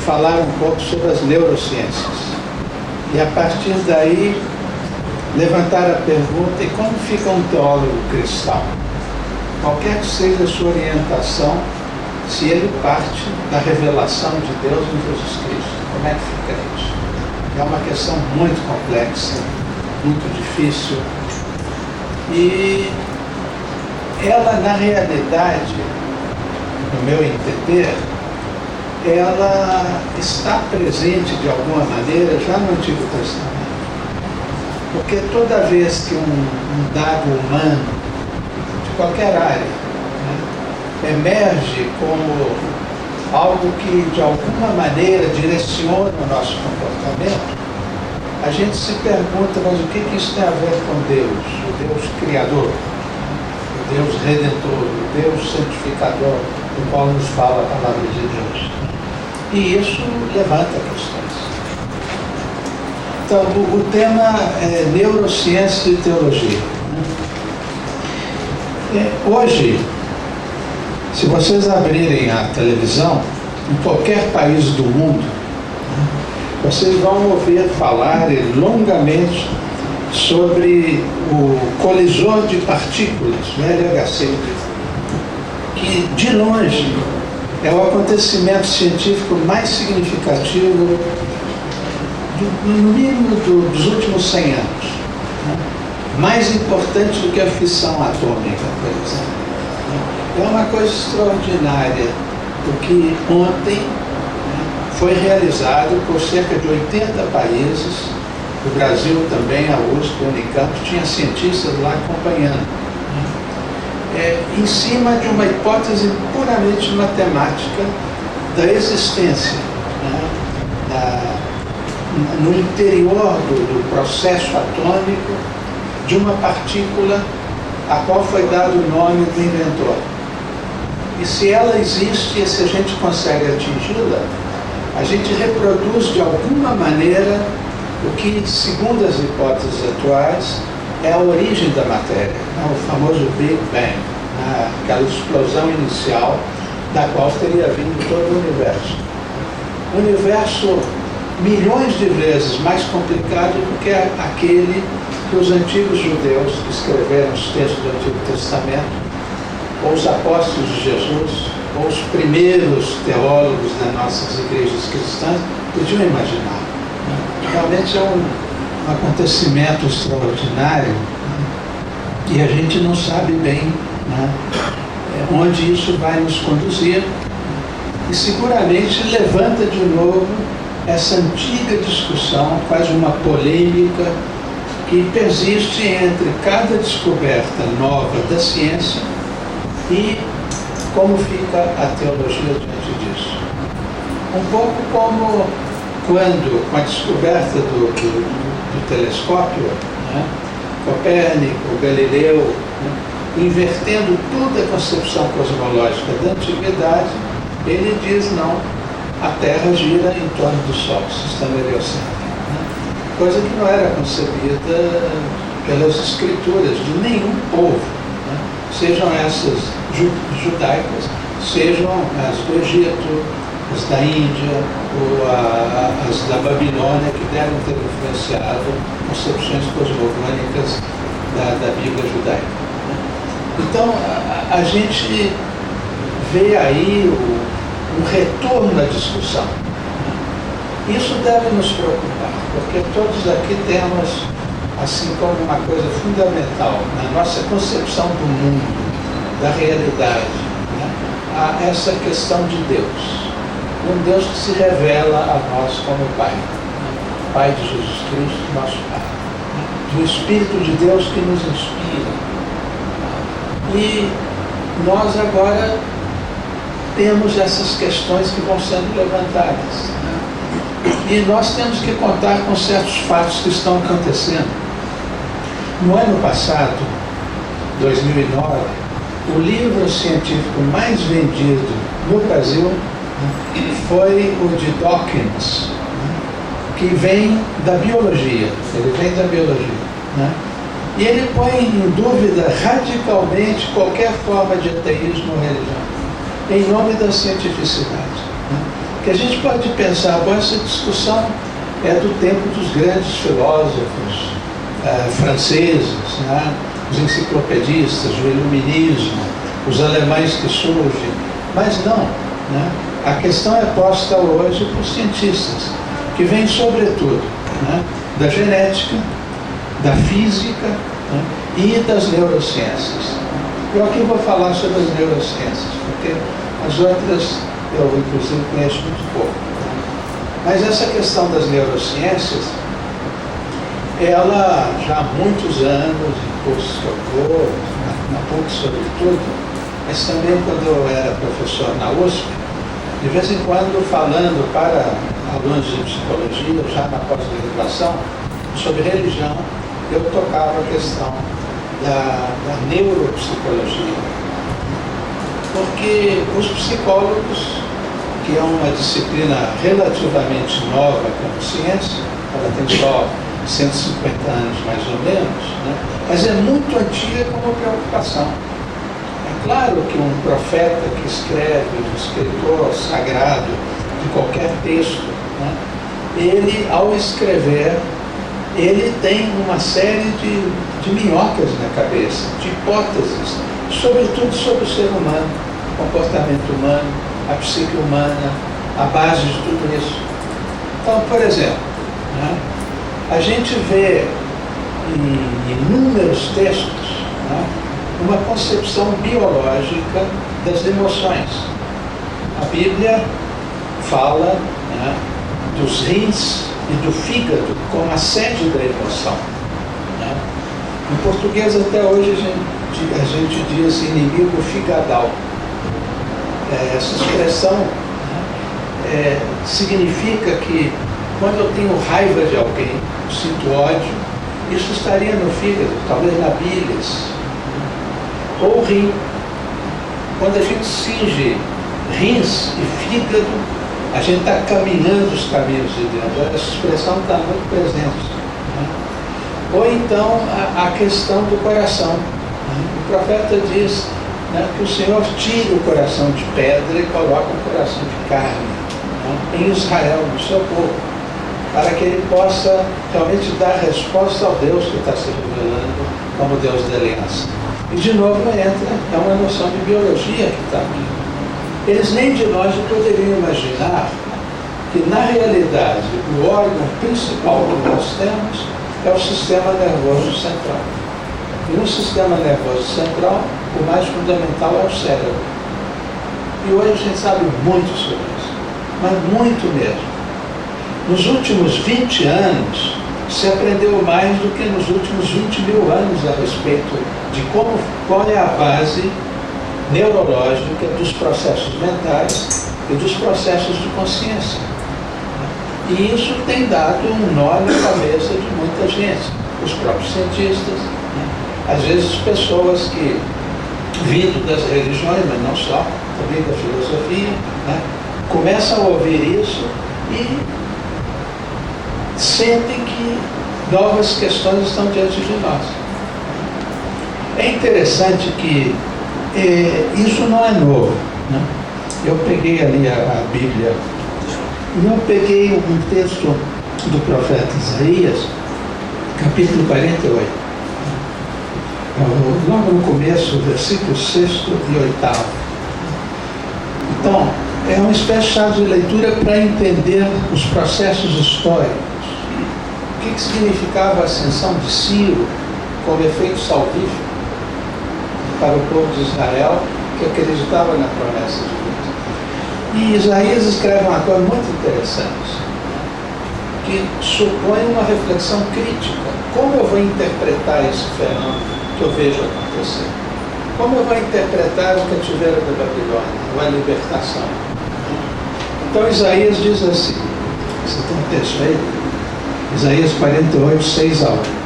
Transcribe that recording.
falar um pouco sobre as neurociências. E a partir daí, levantar a pergunta: e como fica um teólogo cristão? Qualquer que seja a sua orientação, se ele parte da revelação de Deus em Jesus Cristo, como é que fica isso? É uma questão muito complexa, muito difícil. E ela, na realidade, no meu entender, ela está presente de alguma maneira já no Antigo Testamento. Porque toda vez que um dado humano, de qualquer área, né, emerge como algo que de alguma maneira direciona o nosso comportamento, a gente se pergunta: mas o que isso tem a ver com Deus? O Deus Criador, o Deus Redentor, o Deus Santificador, do qual nos fala a palavra de Deus. E isso levanta questões. Então, o tema é neurociência e teologia. Hoje, se vocês abrirem a televisão, em qualquer país do mundo, vocês vão ouvir falar longamente sobre o colisor de partículas, o LHC, que de longe é o acontecimento científico mais significativo, no mínimo, dos últimos 100 anos. Mais importante do que a fissão atômica, por exemplo. É uma coisa extraordinária, porque ontem foi realizado por cerca de 80 países, o Brasil também, a USP, a Unicamp, tinha cientistas lá acompanhando, em cima de uma hipótese puramente matemática da existência, no interior do processo atômico, de uma partícula a qual foi dado o nome do inventor. E se ela existe, e se a gente consegue atingi-la, a gente reproduz de alguma maneira o que, segundo as hipóteses atuais, é a origem da matéria, o famoso Big Bang, aquela explosão inicial da qual teria vindo todo o universo. O universo milhões de vezes mais complicado do que aquele que os antigos judeus que escreveram os textos do Antigo Testamento, ou os apóstolos de Jesus, ou os primeiros teólogos das nossas igrejas cristãs podiam imaginar. Realmente é um acontecimento extraordinário, e a gente não sabe bem onde isso vai nos conduzir, e seguramente levanta de novo essa antiga discussão, quase uma polêmica, que persiste entre cada descoberta nova da ciência e como fica a teologia diante disso. Um pouco como quando, com a descoberta do telescópio, Copérnico, Galileu, invertendo toda a concepção cosmológica da antiguidade, ele diz: não, a Terra gira em torno do Sol, sistema heliocêntrico. Coisa que não era concebida pelas escrituras de nenhum povo, sejam essas judaicas, sejam as do Egito, as da Índia, ou as da Babilônia, que devem ter influenciado concepções cosmogônicas da Bíblia judaica. Então, a gente vê aí um retorno à discussão. Isso deve nos preocupar, porque todos aqui temos, assim como uma coisa fundamental na nossa concepção do mundo, da realidade, essa questão de Deus. Um Deus que se revela a nós como Pai. Pai de Jesus Cristo, nosso Pai. Do Espírito de Deus que nos inspira. E nós agora temos essas questões que vão sendo levantadas. E nós temos que contar com certos fatos que estão acontecendo. No ano passado, 2009, o livro científico mais vendido no Brasil foi o de Dawkins, que vem da biologia. Ele vem da biologia. E ele põe em dúvida radicalmente qualquer forma de ateísmo ou religião, em nome da cientificidade. Que a gente pode pensar, bom, essa discussão é do tempo dos grandes filósofos franceses, né? Os enciclopedistas, o iluminismo, os alemães que surgem, mas não, né? A questão é posta hoje por cientistas, que vêm sobretudo, né, da genética, da física, né, e das neurociências. Eu aqui vou falar sobre as neurociências, porque as outras eu inclusive conheço muito pouco. Mas essa questão das neurociências, ela já há muitos anos, em cursos que eu dou, na PUC sobretudo, mas também quando eu era professor na USP, de vez em quando falando para alunos de psicologia, já na pós-graduação, sobre religião, eu tocava a questão da neuropsicologia. Porque os psicólogos, que é uma disciplina relativamente nova como ciência, ela tem só 150 anos mais ou menos, né? Mas é muito antiga como preocupação. É claro que um profeta que escreve, um escritor sagrado de qualquer texto, né? Ele, ao escrever, ele tem uma série de minhocas na cabeça, de hipóteses, sobretudo sobre o ser humano, o comportamento humano, a psique humana, a base de tudo isso. Então, por exemplo, né, a gente vê em inúmeros textos, né, uma concepção biológica das emoções. A Bíblia fala, né, dos rins e do fígado como a sede da emoção, né? Em português até hoje a gente diz inimigo figadal. Essa expressão, né, significa que quando eu tenho raiva de alguém, sinto ódio, isso estaria no fígado, talvez na bílis, ou rim. Quando a gente cinge rins e fígado, a gente está caminhando os caminhos de Deus. Essa expressão está muito presente, né? Ou então a questão do coração, né? O profeta diz, né, que o Senhor tira o coração de pedra e coloca o coração de carne, né, em Israel, no seu povo, para que ele possa realmente dar resposta ao Deus que está se revelando como Deus da aliança. E de novo entra, é uma noção de biologia que está aqui. Eles nem de longe poderiam imaginar que, na realidade, o órgão principal que nós temos é o sistema nervoso central. E no sistema nervoso central, o mais fundamental é o cérebro. E hoje a gente sabe muito sobre isso, mas muito mesmo. Nos últimos 20 anos, se aprendeu mais do que nos últimos 20 mil anos a respeito de qual é a base neurológica dos processos mentais e dos processos de consciência. E isso tem dado um nó na cabeça de muita gente, os próprios cientistas, né? Às vezes pessoas que, vindo das religiões, mas não só, também da filosofia, né, começam a ouvir isso e sentem que novas questões estão diante de nós. É interessante que isso não é novo, né? Eu peguei ali a Bíblia e eu peguei um texto do profeta Isaías, capítulo 48. Logo no começo, versículos 6º e 8º. Então, é uma espécie de chave de leitura para entender os processos históricos. O que significava a ascensão de Ciro como efeito salvífico para o povo de Israel, que acreditava na promessa de Deus. E Isaías escreve uma coisa muito interessante, que supõe uma reflexão crítica. Como eu vou interpretar esse fenômeno que eu vejo acontecer? Como eu vou interpretar o cativeiro da Babilônia, ou a libertação? Então Isaías diz assim, você tem um texto aí? Isaías 48, 6 a 1.